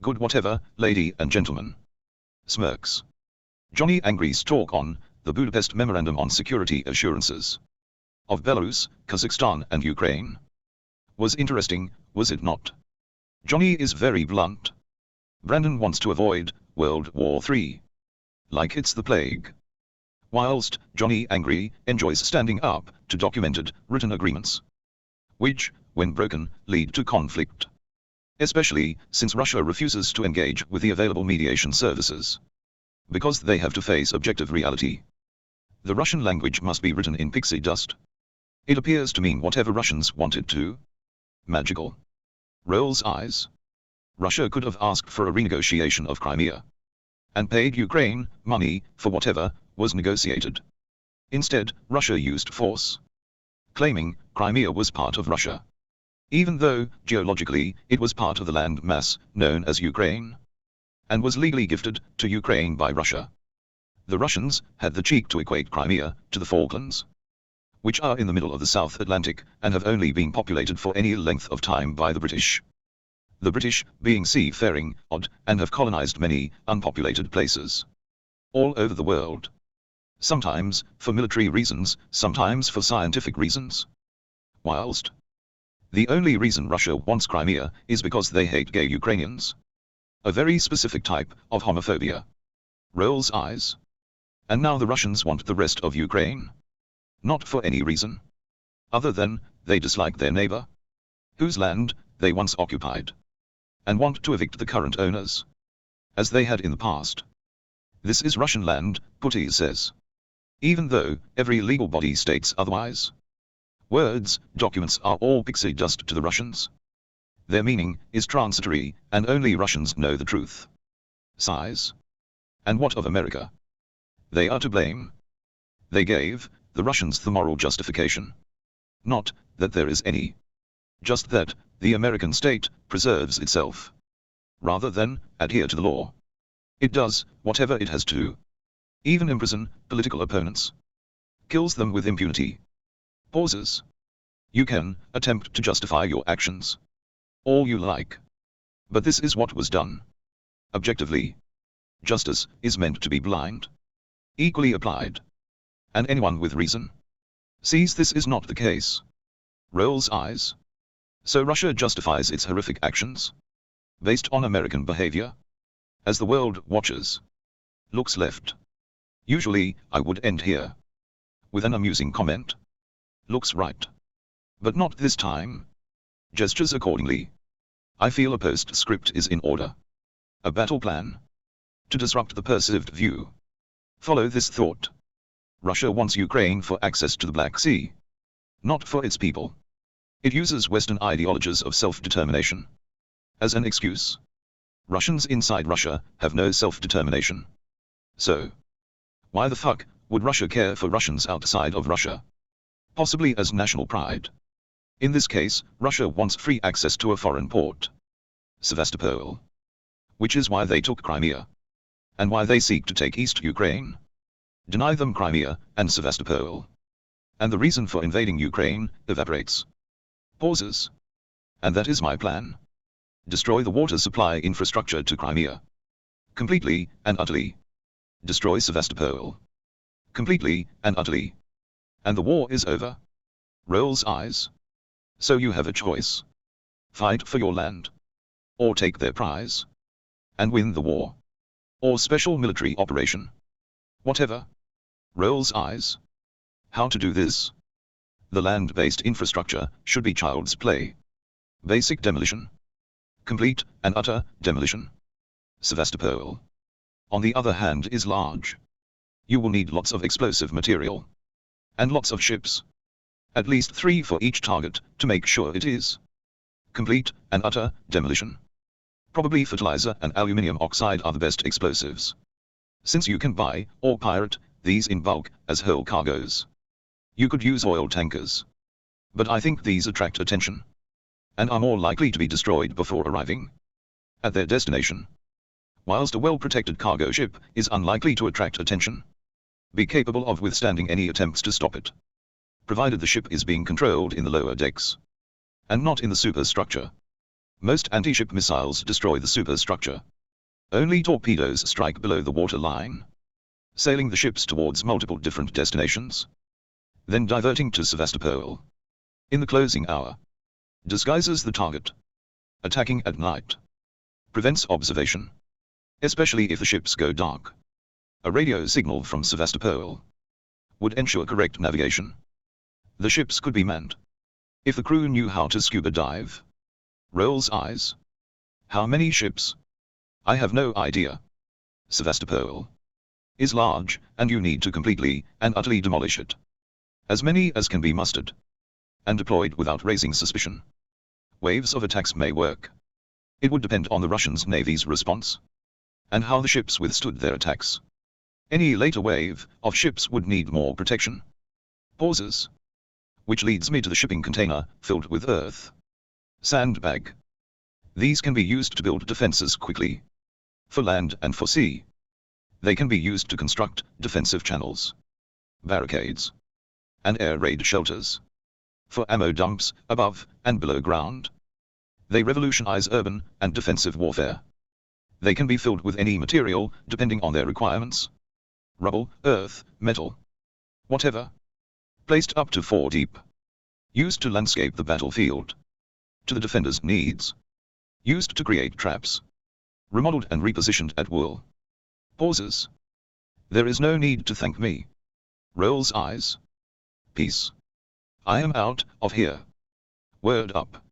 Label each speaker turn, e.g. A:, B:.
A: Good whatever, lady and gentlemen. Smirks. Jonny Angry's talk on the Budapest Memorandum on Security Assurances of Belarus, Kazakhstan and Ukraine was interesting, was it not? Jonny is very blunt. Brandon wants to avoid World War III. Like it's the plague. Whilst Jonny Angry enjoys standing up to documented, written agreements, which, when broken, lead to conflict. Especially since Russia refuses to engage with the available mediation services, because they have to face objective reality. The Russian language must be written in pixie dust. It appears to mean whatever Russians want it to. Magical. Rolls eyes. Russia could have asked for a renegotiation of Crimea and paid Ukraine money for whatever was negotiated. Instead, Russia used force, claiming Crimea was part of Russia, even though, geologically, it was part of the land mass known as Ukraine, and was legally gifted to Ukraine by Russia. The Russians had the cheek to equate Crimea to the Falklands, which are in the middle of the South Atlantic and have only been populated for any length of time by the British. The British being seafaring, odd, and have colonized many unpopulated places all over the world. Sometimes for military reasons, sometimes for scientific reasons. Whilst the only reason Russia wants Crimea is because they hate gay Ukrainians. A very specific type of homophobia. Rolls eyes. And now the Russians want the rest of Ukraine. Not for any reason other than they dislike their neighbor, whose land they once occupied, and want to evict the current owners, as they had in the past. This is Russian land, Putin says, even though every legal body states otherwise. Words, documents are all pixie dust to the Russians. Their meaning is transitory, and only Russians know the truth. Sighs. And what of America? They are to blame. They gave the Russians the moral justification. Not that there is any. Just that the American state preserves itself, rather than adhere to the law. It does whatever it has to. Even imprison political opponents. Kills them with impunity. Pauses. You can attempt to justify your actions all you like, but this is what was done. Objectively, justice is meant to be blind, equally applied, and anyone with reason sees this is not the case. Rolls eyes. So Russia justifies its horrific actions based on American behavior. As the world watches, looks left. Usually, I would end here with an amusing comment. Looks right. But not this time. Gestures accordingly. I feel a postscript is in order. A battle plan to disrupt the perceived view. Follow this thought. Russia wants Ukraine for access to the Black Sea, not for its people. It uses Western ideologies of self-determination as an excuse. Russians inside Russia have no self-determination. So, why the fuck would Russia care for Russians outside of Russia? Possibly as national pride. In this case, Russia wants free access to a foreign port, Sevastopol, which is why they took Crimea, and why they seek to take East Ukraine. Deny them Crimea and Sevastopol, and the reason for invading Ukraine evaporates. Pauses. And that is my plan. Destroy the water supply infrastructure to Crimea. Completely and utterly. Destroy Sevastopol. Completely and utterly. And the war is over. Rolls eyes. So you have a choice. Fight for your land, or take their prize and win the war, or special military operation. Whatever. Rolls eyes. How to do this? The land-based infrastructure should be child's play. Basic demolition. Complete and utter demolition. Sevastopol, on the other hand, is large. You will need lots of explosive material and lots of ships. At least 3 for each target to make sure it is complete and utter demolition. Probably fertilizer and aluminium oxide are the best explosives, since you can buy or pirate these in bulk as whole cargoes. You could use oil tankers, but I think these attract attention and are more likely to be destroyed before arriving at their destination, whilst a well-protected cargo ship is unlikely to attract attention, be capable of withstanding any attempts to stop it, provided the ship is being controlled in the lower decks and not in the superstructure. Most anti-ship missiles destroy the superstructure. Only torpedoes strike below the water line, sailing the ships towards multiple different destinations, then diverting to Sevastopol in the closing hour. Disguises the target. Attacking at night. Prevents observation, especially if the ships go dark. A radio signal from Sevastopol would ensure correct navigation. The ships could be manned if the crew knew how to scuba dive. Rolls eyes. How many ships? I have no idea. Sevastopol is large, and you need to completely and utterly demolish it. As many as can be mustered and deployed without raising suspicion. Waves of attacks may work. It would depend on the Russian Navy's response and how the ships withstood their attacks. Any later wave of ships would need more protection. Pauses. Which leads me to the shipping container filled with earth. Sandbag. These can be used to build defenses quickly, for land and for sea. They can be used to construct defensive channels, barricades, and air raid shelters, for ammo dumps above and below ground. They revolutionize urban and defensive warfare. They can be filled with any material depending on their requirements. Rubble, earth, metal, whatever. Placed up to 4 deep. Used to landscape the battlefield to the defender's needs. Used to create traps. Remodeled and repositioned at will. Pauses. There is no need to thank me. Rolls eyes. Peace. I am out of here. Word up.